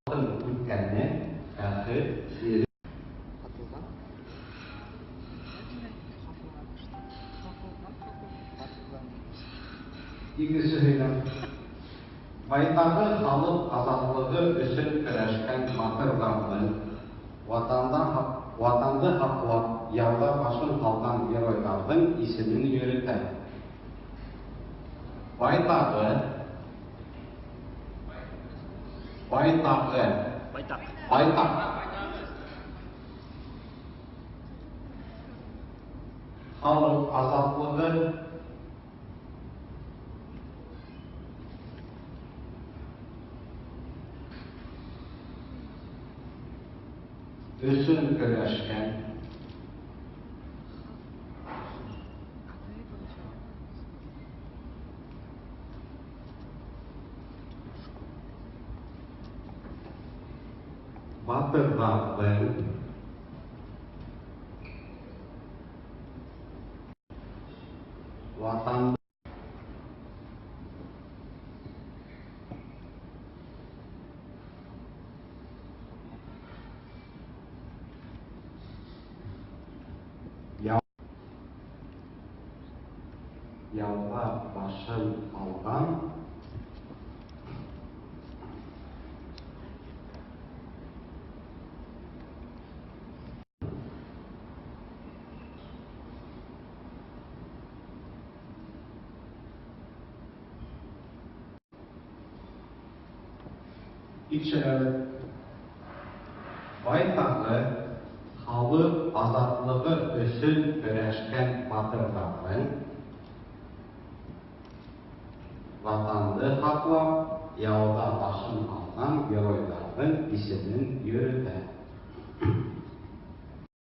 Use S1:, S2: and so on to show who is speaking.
S1: Үткәнне фәхр сирі. Игісі сөйлем. Байтағы халық азатлығы үшін күрәшкән батырларның ватанды хақлап, яуда башын қалған геройлардың исемін йөрөтә. Байтағы халық азатлығы үшін күрәшкән батырлардың ватанды яуға башын алған байтағы халық азатлығы үшін күрәшкән батырлардың ватанды хақлап, яуда башын алған геройлардың исемін йөрөтә.